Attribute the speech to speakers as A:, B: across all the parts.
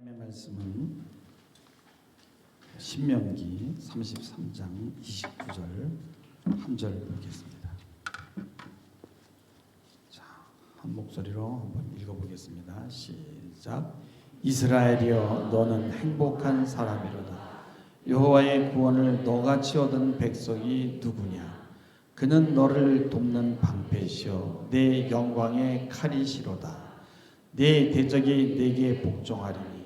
A: 하나님의 말씀은 신명기 33장 29절 한 절 보겠습니다. 자, 한 목소리로 한번 읽어보겠습니다. 시작. 이스라엘이여 너는 행복한 사람이로다. 여호와의 구원을 너같이 얻은 백성이 누구냐? 그는 너를 돕는 방패시여 내 영광의 칼이시로다. 내 대적이 내게 복종하리니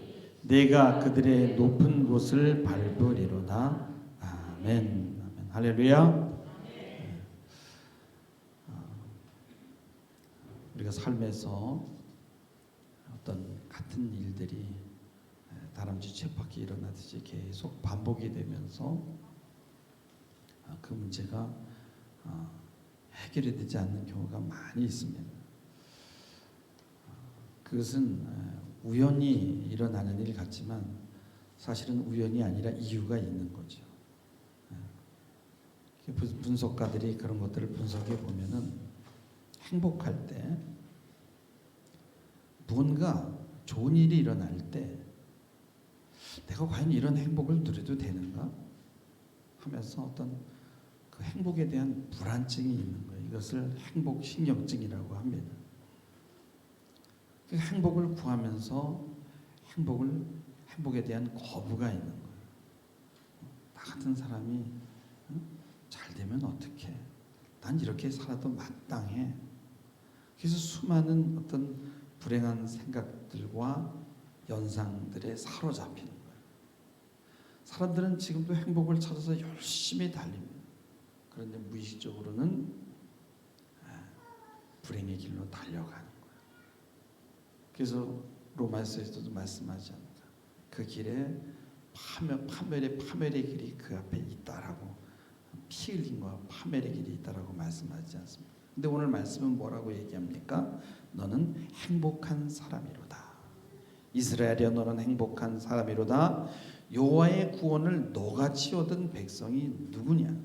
A: 내가 그들의 높은 곳을 밟으리로다. 아멘. 아멘. 할렐루야. 우리가 삶에서 어떤 같은 일들이 다람쥐 쳇바퀴 일어나듯이 계속 반복이 되면서 그 문제가 해결이 되지 않는 경우가 많이 있습니다. 그것은 우연히 일어나는 일 같지만 사실은 우연이 아니라 이유가 있는 거죠. 분석가들이 그런 것들을 분석해 보면은 행복할 때 무언가 좋은 일이 일어날 때 내가 과연 이런 행복을 누려도 되는가 하면서 어떤 그 행복에 대한 불안증이 있는 거예요. 이것을 행복신경증이라고 합니다. 행복을 구하면서 행복에 대한 거부가 있는 거예요. 나 같은 사람이 잘 되면 어떡해? 난 이렇게 살아도 마땅해. 그래서 수많은 어떤 불행한 생각들과 연상들에 사로잡히는 거예요. 사람들은 지금도 행복을 찾아서 열심히 달립니다. 그런데 무의식적으로는 불행의 길로 달려가는 거예요. 그래서 로마서에서도 말씀하지 않는가? 그 길에 파멸의 길이 그 앞에 있다라고, 피 흘림과 파멸의 길이 있다라고 말씀하지 않습니까? 근데 오늘 말씀은 뭐라고 얘기합니까? 너는 행복한 사람이로다. 이스라엘이여 너는 행복한 사람이로다. 여호와의 구원을 너같이 얻은 백성이 누구냐?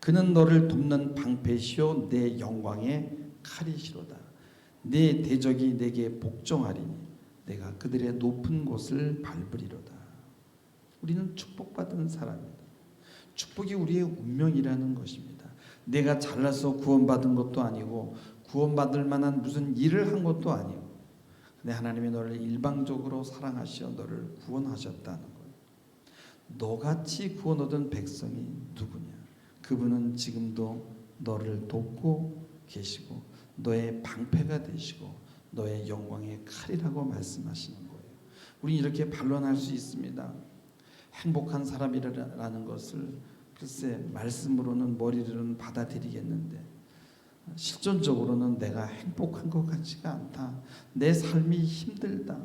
A: 그는 너를 돕는 방패시요 내 영광의 칼이시로다. 내 대적이 내게 복종하리니 내가 그들의 높은 곳을 밟으리로다. 우리는 축복받은 사람입니다. 축복이 우리의 운명이라는 것입니다. 내가 잘나서 구원받은 것도 아니고 구원받을 만한 무슨 일을 한 것도 아니고, 근데 하나님이 너를 일방적으로 사랑하시어 너를 구원하셨다는 거예요. 너같이 구원 얻은 백성이 누구냐? 그분은 지금도 너를 돕고 계시고 너의 방패가 되시고 너의 영광의 칼이라고 말씀하시는 거예요. 우리는 이렇게 반론할 수 있습니다. 행복한 사람이라는 것을 글쎄 말씀으로는 머리로는 받아들이겠는데 실존적으로는 내가 행복한 것 같지가 않다. 내 삶이 힘들다.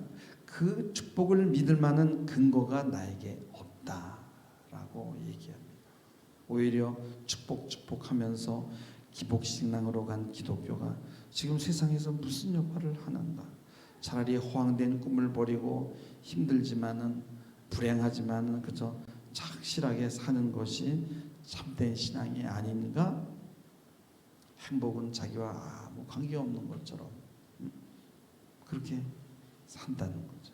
A: 그 축복을 믿을 만한 근거가 나에게 없다라고 얘기합니다. 오히려 축복하면서 기복신앙으로 간 기독교가 지금 세상에서 무슨 역할을 하는가? 차라리 허황된 꿈을 버리고 힘들지만은 불행하지만은 그저 착실하게 사는 것이 참된 신앙이 아닌가? 행복은 자기와 아무 관계없는 것처럼 그렇게 산다는 거죠.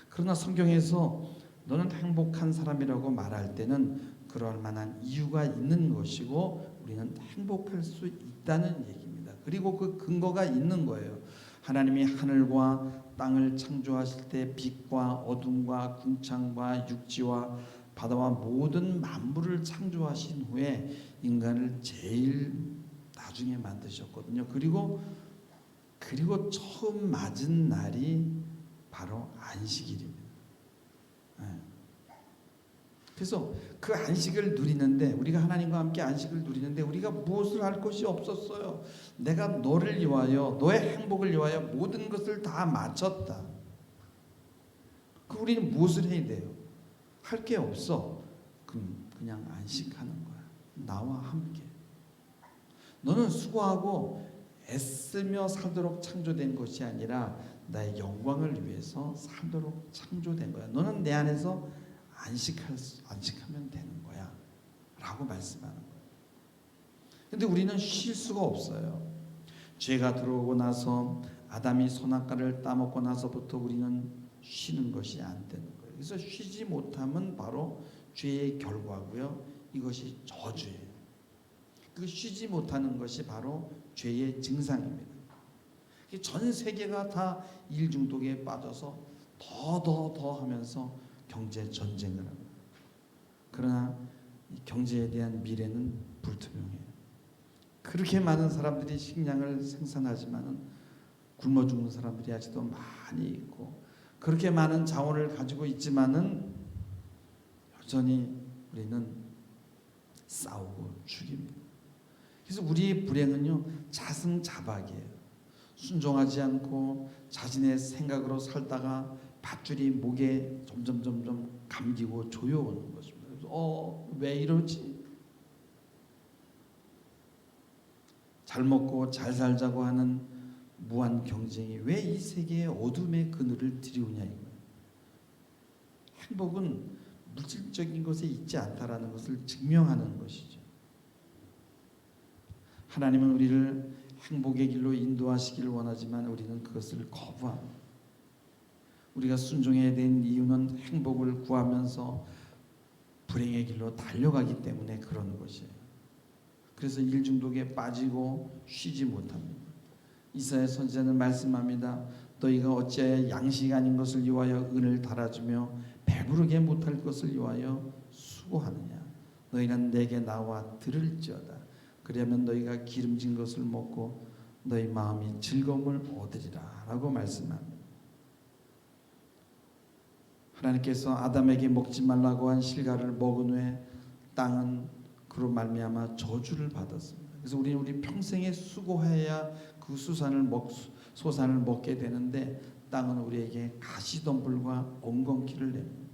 A: 그러나 성경에서 너는 행복한 사람이라고 말할 때는 그럴 만한 이유가 있는 것이고 우리는 행복할 수 있다는 얘기입니다. 그리고 그 근거가 있는 거예요. 하나님이 하늘과 땅을 창조하실 때 빛과 어둠과 궁창과 육지와 바다와 모든 만물을 창조하신 후에 인간을 제일 나중에 만드셨거든요. 그리고 처음 맞은 날이 바로 안식일입니다. 그래서 그 안식을 누리는데, 우리가 하나님과 함께 안식을 누리는데 우리가 무엇을 할 것이 없었어요. 내가 너를 위하여, 너의 행복을 위하여 모든 것을 다 마쳤다. 우리는 무엇을 해야 돼요? 할 게 없어. 그냥 안식하는 거야. 나와 함께. 너는 수고하고 애쓰며 살도록 창조된 것이 아니라 나의 영광을 위해서 살도록 창조된 거야. 너는 내 안에서 안식하면 되는 거야 라고 말씀하는 거예요. 근데 우리는 쉴 수가 없어요. 죄가 들어오고 나서 아담이 선악과를 따먹고 나서부터 우리는 쉬는 것이 안 되는 거예요. 그래서 쉬지 못함은 바로 죄의 결과고요. 이것이 저주예요. 그 쉬지 못하는 것이 바로 죄의 증상입니다. 전 세계가 다 일 중독에 빠져서 더 하면서 경제 전쟁을 합니다. 그러나 이 경제에 대한 미래는 불투명해요. 그렇게 많은 사람들이 식량을 생산하지만은 굶어 죽는 사람들이 아직도 많이 있고, 그렇게 많은 자원을 가지고 있지만은 여전히 우리는 싸우고 죽입니다. 그래서 우리의 불행은요, 자승자박이에요. 순종하지 않고 자신의 생각으로 살다가 밧줄이 목에 점점 감기고 조여오는 것입니다. 그래서 왜 이러지? 잘 먹고 잘 살자고 하는 무한 경쟁이 왜 이 세계의 어둠의 그늘을 드리우냐 이거예요. 행복은 물질적인 것에 있지 않다라는 것을 증명하는 것이죠. 하나님은 우리를 행복의 길로 인도하시기를 원하지만 우리는 그것을 거부합니다. 우리가 순종해야 되는 이유는 행복을 구하면서 불행의 길로 달려가기 때문에 그런 것이에요. 그래서 일 중독에 빠지고 쉬지 못합니다. 이사야 선지자는 말씀합니다. 너희가 어찌하여 양식 아닌 것을 위하여 은을 달아주며 배부르게 못할 것을 위하여 수고하느냐. 너희는 내게 나와 들을지어다. 그러면 너희가 기름진 것을 먹고 너희 마음이 즐거움을 얻으리라 라고 말씀합니다. 하나님께서 아담에게 먹지 말라고 한 실과를 먹은 후에 땅은 그로 말미암아 저주를 받았습니다. 그래서 우리 평생에 수고해야 그 소산을 먹게 되는데 땅은 우리에게 가시덤불과 엉겅퀴를 냅니다.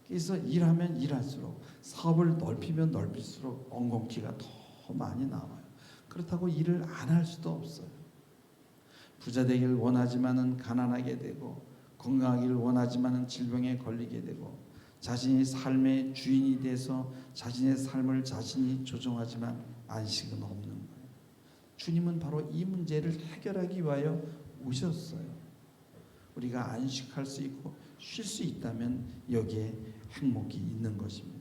A: 그래서 일하면 일할수록, 사업을 넓히면 넓힐수록 엉겅퀴가 더 많이 나와요. 그렇다고 일을 안 할 수도 없어요. 부자 되기를 원하지만은 가난하게 되고, 건강하기를 원하지만은 질병에 걸리게 되고, 자신이 삶의 주인이 돼서 자신의 삶을 자신이 조종하지만 안식은 없는 거예요. 주님은 바로 이 문제를 해결하기 위하여 오셨어요. 우리가 안식할 수 있고 쉴 수 있다면 여기에 행복이 있는 것입니다.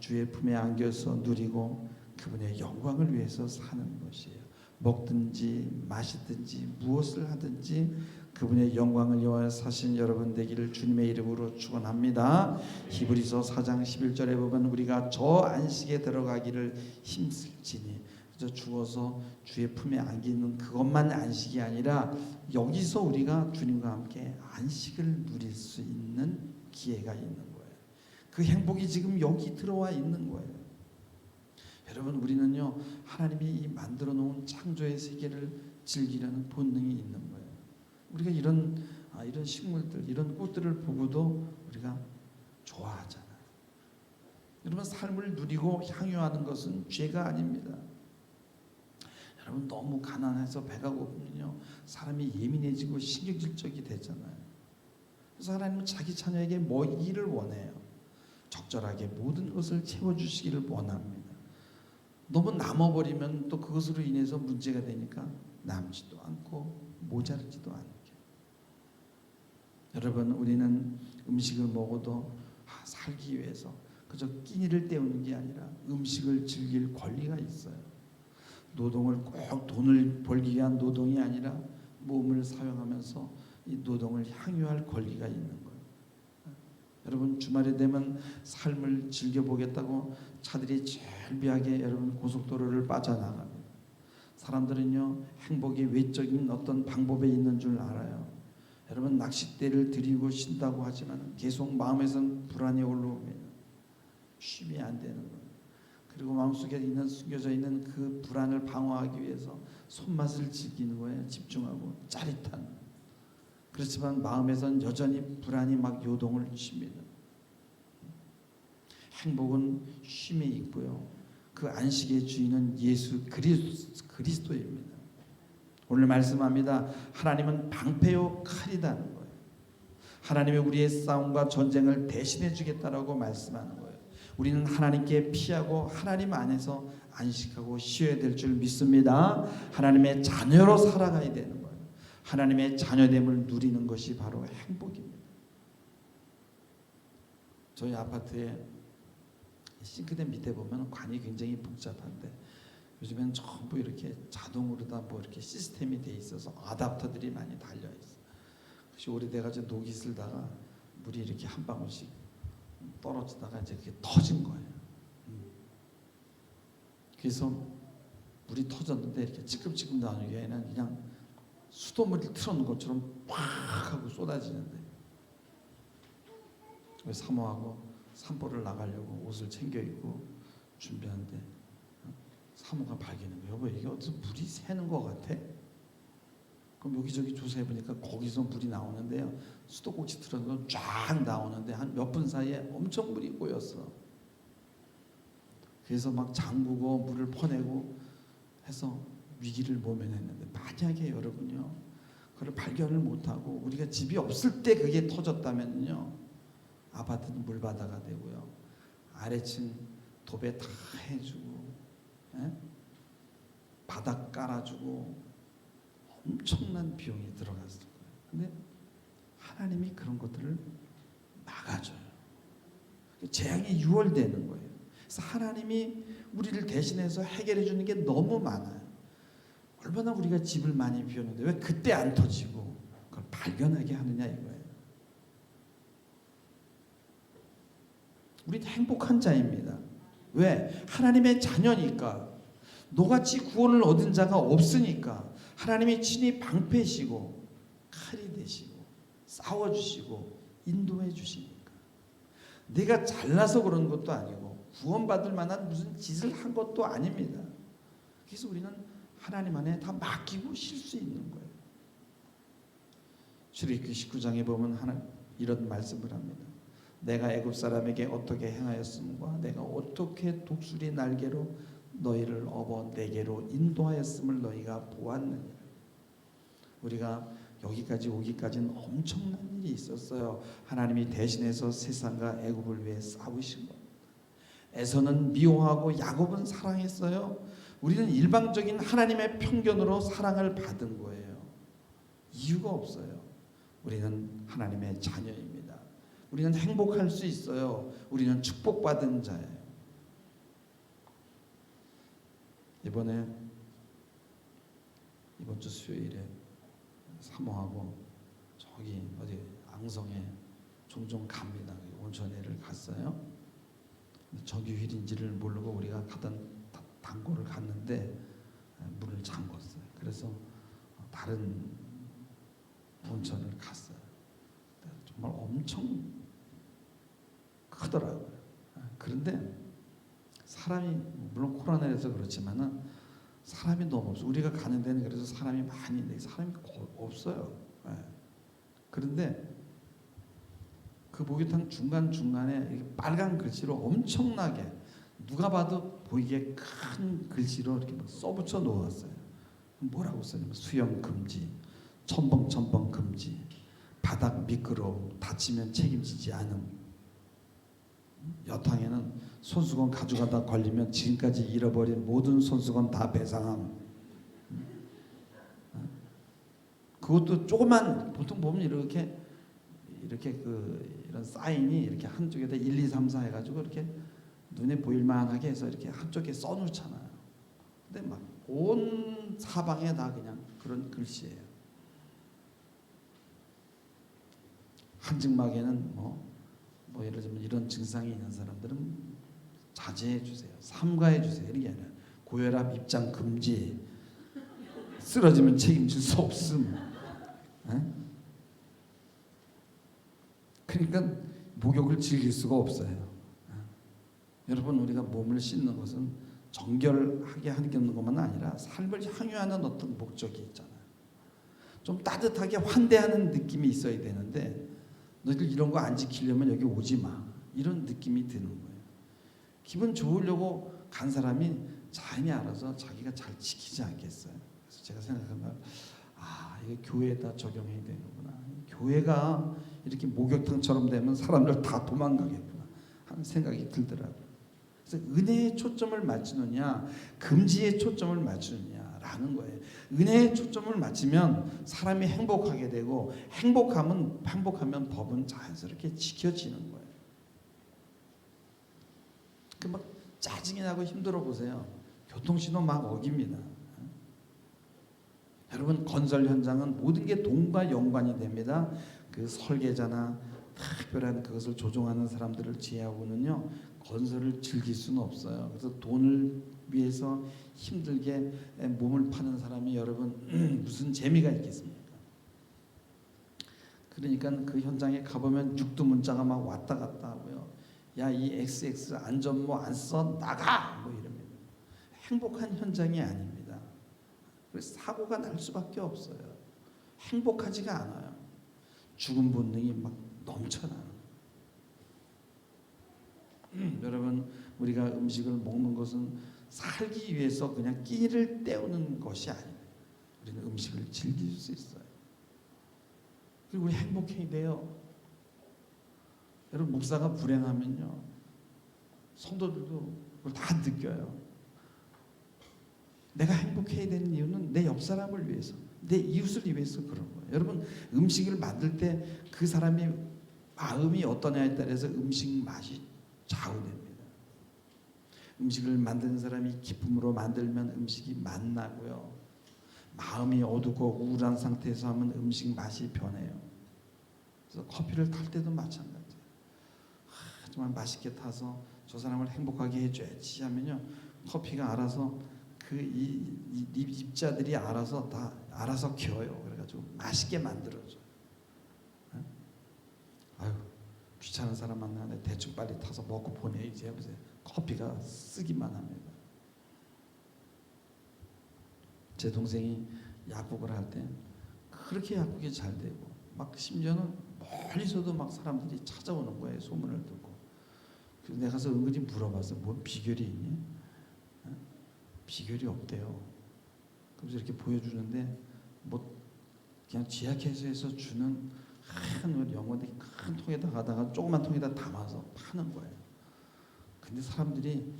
A: 주의 품에 안겨서 누리고 그분의 영광을 위해서 사는 것이에요. 먹든지 마시든지 무엇을 하든지 그분의 영광을 위하여 사신 여러분 되기를 주님의 이름으로 축원합니다. 히브리서 4장 11절에 보면 우리가 저 안식에 들어가기를 힘쓸지니, 그저 죽어서 주의 품에 안기는 그것만 안식이 아니라 여기서 우리가 주님과 함께 안식을 누릴 수 있는 기회가 있는 거예요. 그 행복이 지금 여기 들어와 있는 거예요. 여러분, 우리는요 하나님이 만들어 놓은 창조의 세계를 즐기려는 본능이 있는 거예요. 우리가 이런 식물들, 이런 꽃들을 보고도 우리가 좋아하잖아요. 여러분, 삶을 누리고 향유하는 것은 죄가 아닙니다. 여러분, 너무 가난해서 배가 고프면요 사람이 예민해지고 신경질적이 되잖아요. 그래서 하나님은 자기 자녀에게 먹이기를 원해요. 적절하게 모든 것을 채워주시기를 원합니다. 너무 남아버리면 또 그것으로 인해서 문제가 되니까 남지도 않고 모자르지도 않게. 여러분, 우리는 음식을 먹어도 살기 위해서 그저 끼니를 때우는 게 아니라 음식을 즐길 권리가 있어요. 노동을 꼭 돈을 벌기 위한 노동이 아니라 몸을 사용하면서 이 노동을 향유할 권리가 있는 거예요. 여러분, 주말에 되면 삶을 즐겨보겠다고 차들이 절비하게 여러분 고속도로를 빠져나갑니다. 사람들은요 행복이 외적인 어떤 방법에 있는 줄 알아요. 여러분, 낚싯대를 들이고 쉰다고 하지만 계속 마음에선 불안이 올라옵니다. 쉼이 안 되는 거예요. 그리고 마음속에 숨겨져 있는 그 불안을 방어하기 위해서 손맛을 즐기는 거예요. 집중하고 짜릿한. 그렇지만 마음에선 여전히 불안이 막 요동을 칩니다. 행복은 쉼에 있고요. 그 안식의 주인은 예수 그리스도입니다. 오늘 말씀합니다. 하나님은 방패요 칼이다는 거예요. 하나님이 우리의 싸움과 전쟁을 대신해 주겠다라고 말씀하는 거예요. 우리는 하나님께 피하고 하나님 안에서 안식하고 쉬어야 될 줄 믿습니다. 하나님의 자녀로 살아가야 되는 거예요. 하나님의 자녀됨을 누리는 것이 바로 행복입니다. 저희 아파트에 싱크대 밑에 보면 관이 굉장히 복잡한데 요즘엔 전부 이렇게 자동으로 다 뭐 이렇게 시스템이 돼 있어서 어댑터들이 많이 달려 있어. 혹시 오래돼가지고 녹이 슬다가 물이 이렇게 한 방울씩 떨어지다가 이제 그게 터진 거예요. 그래서 물이 터졌는데 이렇게 찌끔찌끔 나오는 게 아니라 그냥 수돗물을 틀어놓은 것처럼 팍 하고 쏟아지는데 사모하고 산보를 나가려고 옷을 챙겨 입고 준비하는데 사모가 발견한 거예요. 여보, 이게 어디서 물이 새는 것 같아? 그럼 여기저기 조사해 보니까 거기서 물이 나오는데요. 수도꼭지 틀어서 쫙 나오는데 한 몇 분 사이에 엄청 물이 고였어. 그래서 막 잠그고 물을 퍼내고 해서 위기를 모면했는데, 만약에 여러분요 그걸 발견을 못하고 우리가 집이 없을 때 그게 터졌다면요, 아파트는 물바다가 되고요, 아래층 도배 다 해주고, 바닥 깔아주고 엄청난 비용이 들어갔을 거예요. 근데 하나님이 그런 것들을 막아줘요. 재앙이 유월되는 거예요. 그래서 하나님이 우리를 대신해서 해결해 주는 게 너무 많아요. 얼마나 우리가 집을 많이 비웠는데 왜 그때 안 터지고 그걸 발견하게 하느냐 이거예요. 우리는 행복한 자입니다. 왜? 하나님의 자녀니까. 너같이 구원을 얻은 자가 없으니까 하나님이 친히 방패시고 칼이 되시고 싸워주시고 인도해 주시니까. 내가 잘나서 그런 것도 아니고 구원받을 만한 무슨 짓을 한 것도 아닙니다. 그래서 우리는 하나님 안에 다 맡기고 쉴 수 있는 거예요. 출애굽기 19장에 보면 하나님 이런 말씀을 합니다. 내가 애굽 사람에게 어떻게 행하였음과 내가 어떻게 독수리 날개로 너희를 업어 내게로 인도하였음을 너희가 보았느니라. 우리가 여기까지 오기까지는 엄청난 일이 있었어요. 하나님이 대신해서 세상과 애굽을 위해 싸우신 겁니다. 에서는 미워하고 야곱은 사랑했어요. 우리는 일방적인 하나님의 편견으로 사랑을 받은 거예요. 이유가 없어요. 우리는 하나님의 자녀입니다. 우리는 행복할 수 있어요. 우리는 축복받은 자예요. 이번 주 수요일에 사모하고 저기 어디 앙성에 종종 갑니다. 온천회를 갔어요. 정규휴일인지를 모르고 우리가 가던 단골을 갔는데 문을 잠궜어요. 그래서 다른 온천을 갔어요. 정말 엄청 크더라고요. 그런데 사람이 물론 코로나라서 그렇지만은 사람이 너무 없어. 우리가 가는 데는 그래서 사람이 많이 있는데 사람이 없어요. 그런데 그 목욕탕 중간중간에 이렇게 빨간 글씨로 엄청나게 누가 봐도 보이게 큰 글씨로 이렇게 막 써붙여 놓았어요. 뭐라고 써냐면 수영 금지, 첨벙첨벙 금지, 바닥 미끄러움, 다치면 책임지지 않음. 여탕에는 손수건 가져가다 걸리면 지금까지 잃어버린 모든 손수건 다 배상함. 그것도 조그만, 보통 보면 이렇게 이런 사인이 이렇게 한쪽에다 1, 2, 3, 4 해가지고 이렇게 눈에 보일만하게 해서 이렇게 한쪽에 써놓잖아요. 근데 막 온 사방에 다 그냥 그런 글씨예요. 한증막에는 뭐 예를 들면 이런 증상이 있는 사람들은 자제해 주세요, 삼가해 주세요, 이런 게 아니라 고혈압 입장 금지, 쓰러지면 책임질 수 없음. 그러니까 목욕을 즐길 수가 없어요. 여러분, 우리가 몸을 씻는 것은 정결하게 하는 것만 아니라 삶을 향유하는 어떤 목적이 있잖아요. 좀 따뜻하게 환대하는 느낌이 있어야 되는데 너희들 이런 거 안 지키려면 여기 오지 마, 이런 느낌이 드는 거예요. 기분 좋으려고 간 사람이 자연히 알아서 자기가 잘 지키지 않겠어요. 그래서 제가 생각한 건 이게 교회에다 적용해야 되는구나. 교회가 이렇게 목욕탕처럼 되면 사람들 다 도망가겠구나 하는 생각이 들더라고요. 그래서 은혜에 초점을 맞추느냐 금지에 초점을 맞추느냐 아는 거예요. 은혜에 초점을 맞추면 사람이 행복하게 되고 행복하면 법은 자연스럽게 지켜지는 거예요. 그 막 짜증이 나고 힘들어 보세요. 교통신호 막 어깁니다. 여러분 건설 현장은 모든 게 돈과 연관이 됩니다. 그 설계자나 특별한 그것을 조종하는 사람들을 제외하고는요 건설을 즐길 수는 없어요. 그래서 돈을 위해서 힘들게 몸을 파는 사람이 여러분 무슨 재미가 있겠습니까? 그러니까 그 현장에 가보면 육두문자가 막 왔다 갔다 하고요. 야, 이 XX 안전모 안 써 나가 뭐 이럽니다. 행복한 현장이 아닙니다. 그래서 사고가 날 수밖에 없어요. 행복하지가 않아요. 죽은 본능이 막 넘쳐나요. 여러분 우리가 음식을 먹는 것은 살기 위해서 그냥 끼니를 때우는 것이 아니에요. 우리는 음식을 즐길 수 있어요. 그리고 우리 행복해야 돼요. 여러분 목사가 불행하면요 성도들도 그걸 다 느껴요. 내가 행복해야 되는 이유는 내 옆 사람을 위해서, 내 이웃을 위해서 그런 거예요. 여러분 음식을 만들 때 그 사람이 마음이 어떠냐에 따라서 음식 맛이 좌우됩니다. 음식을 만드는 사람이 기쁨으로 만들면 음식이 맛나고요. 마음이 어둡고 우울한 상태에서 하면 음식 맛이 변해요. 그래서 커피를 탈 때도 마찬가지예요. 정말 맛있게 타서 저 사람을 행복하게 해줘야지 하면요 커피가 알아서 그 입자들이 알아서 다 알아서 겨요. 그래가지고 맛있게 만들어줘. 아유 귀찮은 사람 만나는데 대충 빨리 타서 먹고 보내야지 해보세요. 커피가 쓰기만 합니다. 제 동생이 약국을 할 때 그렇게 약국이 잘 되고 막 심지어는 멀리서도 막 사람들이 찾아오는 거예요. 소문을 듣고. 그래서 내가 가서 은근히 물어봤어. 뭐 비결이 있니? 비결이 없대요. 그래서 이렇게 보여주는데 뭐 그냥 지하켓에서 주는 큰 영어들 큰 통에다 가다가 조그만 통에다 담아서 파는 거예요. 근데 사람들이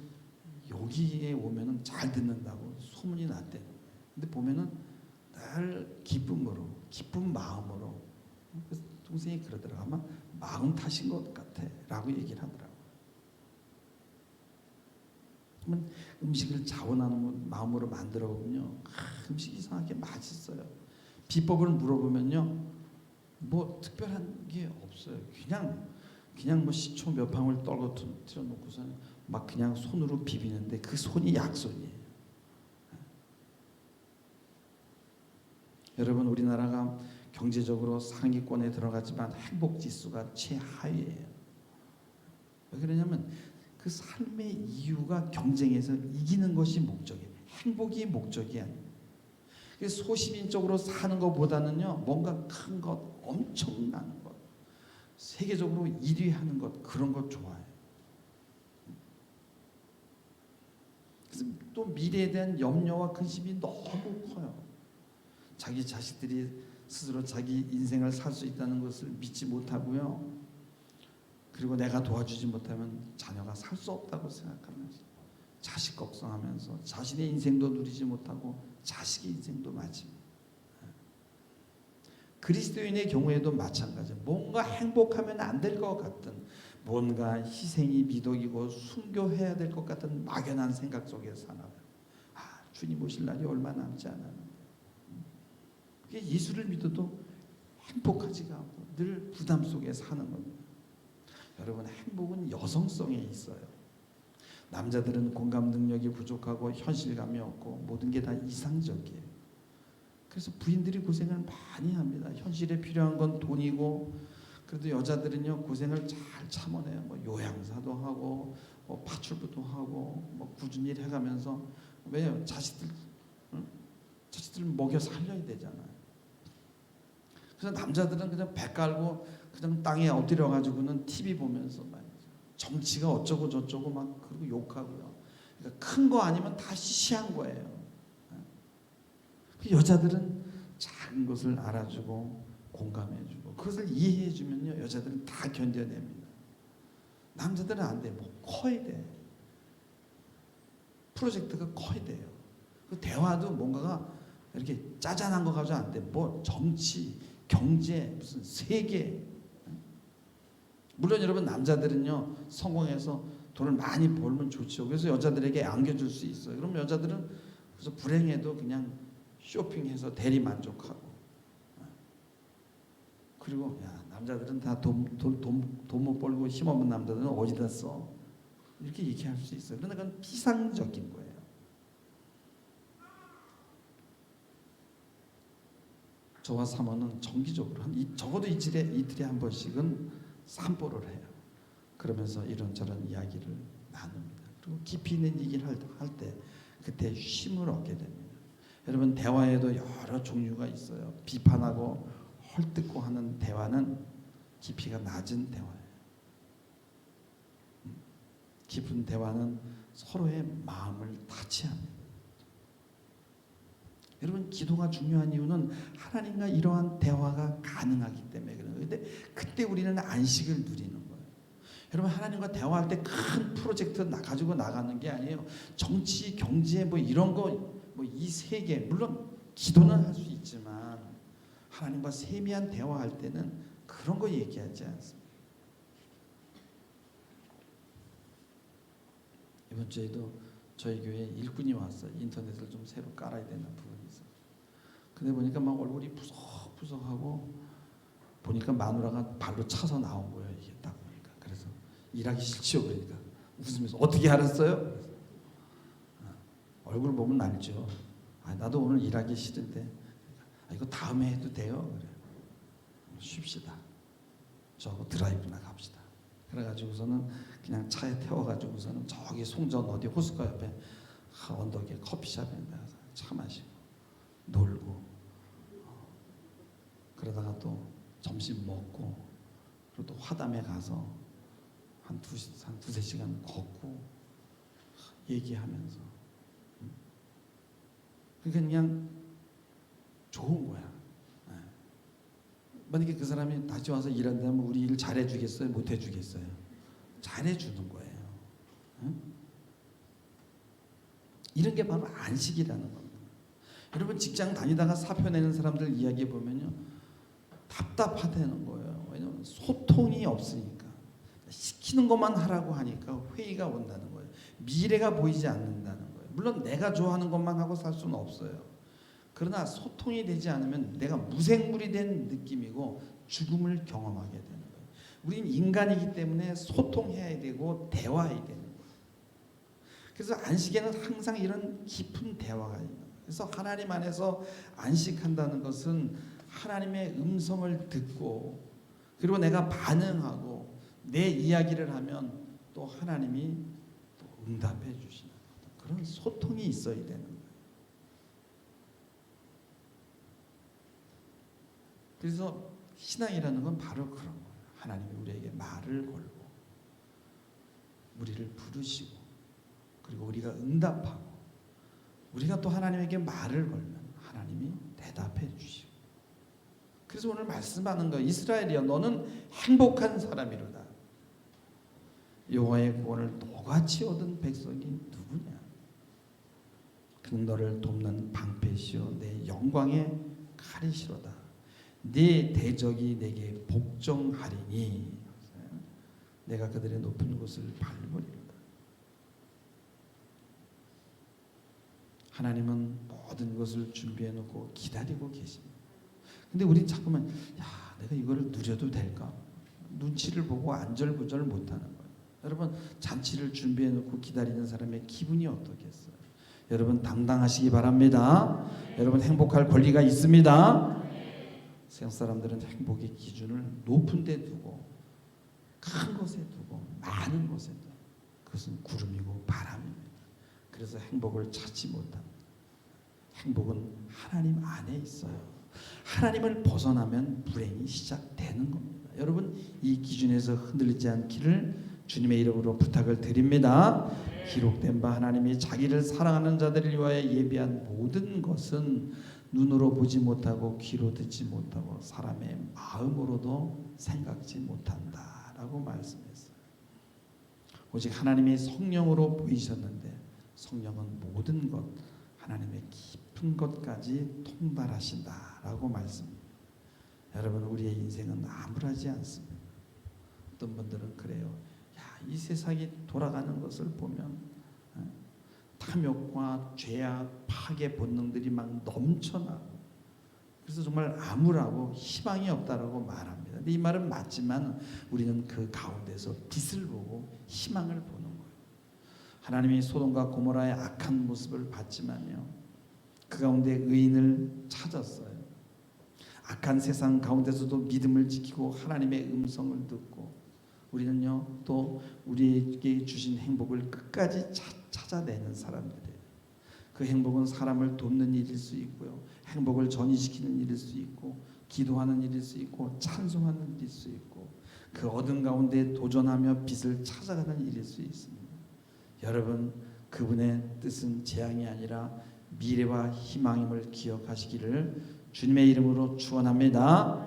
A: 여기에 오면은 잘 듣는다고 소문이 났대요. 근데 보면은 늘 기쁨으로, 기쁜 마음으로. 그래서 동생이 그러더라고. 아마 마음 탓인 것 같아라고 얘기를 하더라고. 그러면 음식을 자원하는 마음으로 만들어 보면요, 음식이 이상하게 맛있어요. 비법을 물어보면요, 뭐 특별한 게 없어요. 그냥 뭐 식초 몇 방울 떨어뜨려 놓고서 막 그냥 손으로 비비는데 그 손이 약손이에요. 여러분 우리나라가 경제적으로 상위권에 들어가지만 행복 지수가 최하위예요. 왜 그러냐면 그 삶의 이유가 경쟁에서 이기는 것이 목적이에요. 행복이 목적이 아니에요. 그래서 소시민적으로 사는 것보다는요 뭔가 큰 것, 엄청난 것, 세계적으로 1위 하는 것, 그런 것 좋아해요. 그래서 또 미래에 대한 염려와 근심이 너무 커요. 자기 자식들이 스스로 자기 인생을 살 수 있다는 것을 믿지 못하고요. 그리고 내가 도와주지 못하면 자녀가 살 수 없다고 생각하면서 자식 걱정하면서 자신의 인생도 누리지 못하고 자식의 인생도 마칩니다. 그리스도인의 경우에도 마찬가지예요. 뭔가 행복하면 안 될 것 같은, 뭔가 희생이 미덕이고 순교해야 될 것 같은 막연한 생각 속에 살아요. 주님 오실 날이 얼마 남지 않았는데 예수를 믿어도 행복하지가 않고 늘 부담 속에 사는 겁니다. 여러분 행복은 여성성에 있어요. 남자들은 공감 능력이 부족하고 현실감이 없고 모든 게 다 이상적이에요. 그래서 부인들이 고생을 많이 합니다. 현실에 필요한 건 돈이고, 그래도 여자들은요 고생을 잘 참아내요. 뭐 요양사도 하고 뭐 파출부도 하고 뭐 꾸준히 해가면서, 왜요? 자식들 먹여 살려야 되잖아요. 그래서 남자들은 그냥 배 깔고 그냥 땅에 엎드려 가지고는 TV 보면서 말이죠. 정치가 어쩌고 저쩌고 막 그러고 욕하고요. 그러니까 큰 거 아니면 다 시시한 거예요. 여자들은 작은 것을 알아주고 공감해주고 그것을 이해해주면요 여자들은 다 견뎌냅니다. 남자들은 안 돼. 뭐 커야 돼. 프로젝트가 커야 돼요. 그 대화도 뭔가가 이렇게 짜잔한 거 가지고 안 돼. 뭐 정치, 경제, 무슨 세계. 물론 여러분 남자들은요 성공해서 돈을 많이 벌면 좋죠. 그래서 여자들에게 안겨줄 수 있어요. 그럼 여자들은 그래서 불행해도 그냥 쇼핑해서 대리 만족하고. 그리고 야 남자들은 다 돈 못 벌고 힘없는 남자들은 어디다 써? 이렇게 얘기할 수 있어요. 그런데 그건 피상적인 거예요. 저와 사모는 정기적으로 적어도 이틀에 한 번씩은 산보를 해요. 그러면서 이런저런 이야기를 나눕니다. 그리고 깊이 있는 얘기를 할 때 그때 쉼을 얻게 됩니다. 여러분 대화에도 여러 종류가 있어요. 비판하고 헐뜯고 하는 대화는 깊이가 낮은 대화예요. 깊은 대화는 서로의 마음을 다치합니다. 여러분 기도가 중요한 이유는 하나님과 이러한 대화가 가능하기 때문에 그래요. 근데 그때 우리는 안식을 누리는 거예요. 여러분 하나님과 대화할 때 큰 프로젝트 가지고 나가는 게 아니에요. 정치, 경제 뭐 이런 거 뭐 이 세계 물론 기도는 할 수 있지만 하나님과 세미한 대화할 때는 그런 거 얘기하지 않습니다. 이번 주에도 저희 교회에 일꾼이 왔어요. 인터넷을 좀 새로 깔아야 되는 부분이 있어요. 근데 보니까 막 얼굴이 푸석푸석하고 보니까 마누라가 발로 차서 나온 거예요. 이게 딱 보니까. 그래서 일하기 싫죠. 그러니까 웃으면서 어떻게 알았어요? 얼굴 보면 알죠. 나도 오늘 일하기 싫은데 이거 다음에 해도 돼요. 그래. 쉽시다. 저하고 드라이브나 갑시다. 그래가지고서는 그냥 차에 태워가지고서는 저기 송전 어디 호숫가 옆에 언덕에 커피숍에 나가서 차 마시고 놀고 그러다가 또 점심 먹고 그리고 또 화담에 가서 한 두세 시간 걷고 얘기하면서 그냥 좋은 거야. 만약에 그 사람이 다시 와서 일한다면 우리 일 잘해주겠어요? 못해주겠어요? 잘해주는 거예요. 이런 게 바로 안식이라는 겁니다. 여러분 직장 다니다가 사표 내는 사람들 이야기 보면요 답답하다는 거예요. 왜냐하면 소통이 없으니까 시키는 것만 하라고 하니까 회의가 온다는 거예요. 미래가 보이지 않는다는 거예요. 물론 내가 좋아하는 것만 하고 살 수는 없어요. 그러나 소통이 되지 않으면 내가 무생물이 된 느낌이고 죽음을 경험하게 되는 거예요. 우리는 인간이기 때문에 소통해야 되고 대화해야 되는 거예요. 그래서 안식에는 항상 이런 깊은 대화가 있는 거예요. 그래서 하나님 안에서 안식한다는 것은 하나님의 음성을 듣고 그리고 내가 반응하고 내 이야기를 하면 또 하나님이 또 응답해 주시는 그런 소통이 있어야 되는 거예요. 그래서 신앙이라는 건 바로 그런 거예요. 하나님이 우리에게 말을 걸고 우리를 부르시고 그리고 우리가 응답하고 우리가 또 하나님에게 말을 걸면 하나님이 대답해 주시고 그래서 오늘 말씀하는 거예요. 이스라엘이여 너는 행복한 사람이로다. 여호와의 구원을 똑같이 얻은 백성이 누구냐? 그는 너를 돕는 방패시오 내 영광의 칼이시로다. 네 대적이 내게 복종하리니 내가 그들의 높은 곳을 밟으리로다. 하나님은 모든 것을 준비해 놓고 기다리고 계십니다. 근데 우린 자꾸만 내가 이거를 누려도 될까? 눈치를 보고 안절부절 못하는 거예요. 여러분 잔치를 준비해 놓고 기다리는 사람의 기분이 어떻겠어요? 여러분 당당하시기 바랍니다. 여러분 행복할 권리가 있습니다. 세상 사람들은 행복의 기준을 높은 데 두고 큰 것에 두고 많은 것에 두고 그것은 구름이고 바람입니다. 그래서 행복을 찾지 못합니다. 행복은 하나님 안에 있어요. 하나님을 벗어나면 불행이 시작되는 겁니다. 여러분 이 기준에서 흔들리지 않기를 주님의 이름으로 부탁을 드립니다. 기록된 바 하나님이 자기를 사랑하는 자들을 위하여 예비한 모든 것은 눈으로 보지 못하고 귀로 듣지 못하고 사람의 마음으로도 생각지 못한다라고 말씀했어요. 오직 하나님이 성령으로 보이셨는데 성령은 모든 것 하나님의 깊은 것까지 통달하신다라고 말씀합니다. 여러분, 우리의 인생은 암울하지 않습니다. 어떤 분들은 그래요. 야, 이 세상이 돌아가는 것을 보면 탐욕과 죄악, 파괴 본능들이 막 넘쳐나고 그래서 정말 암울하고 희망이 없다라고 말합니다. 근데 이 말은 맞지만 우리는 그 가운데서 빛을 보고 희망을 보는 거예요. 하나님이 소돔과 고모라의 악한 모습을 봤지만요, 그 가운데 의인을 찾았어요. 악한 세상 가운데서도 믿음을 지키고 하나님의 음성을 듣고 우리는요 또 우리에게 주신 행복을 끝까지 찾아내는 사람들이에요. 그 행복은 사람을 돕는 일일 수 있고요, 행복을 전이시키는 일일 수 있고, 기도하는 일일 수 있고, 찬송하는 일일 수 있고, 그 어둠 가운데 도전하며 빛을 찾아가는 일일 수 있습니다. 여러분, 그분의 뜻은 재앙이 아니라 미래와 희망임을 기억하시기를 주님의 이름으로 축원합니다.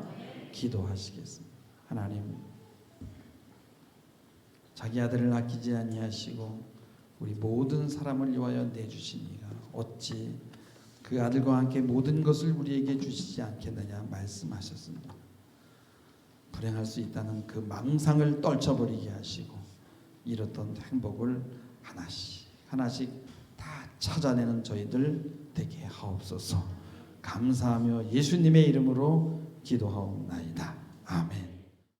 A: 기도하시겠습니다. 하나님, 자기 아들을 아끼지 아니하시고 우리 모든 사람을 위하여 내주신 이가 어찌 그 아들과 함께 모든 것을 우리에게 주시지 않겠느냐 말씀하셨습니다. 불행할 수 있다는 그 망상을 떨쳐버리게 하시고 잃었던 행복을 하나씩 하나씩 다 찾아내는 저희들 되게 하옵소서. 감사하며 예수님의 이름으로 기도하옵나이다. 아멘.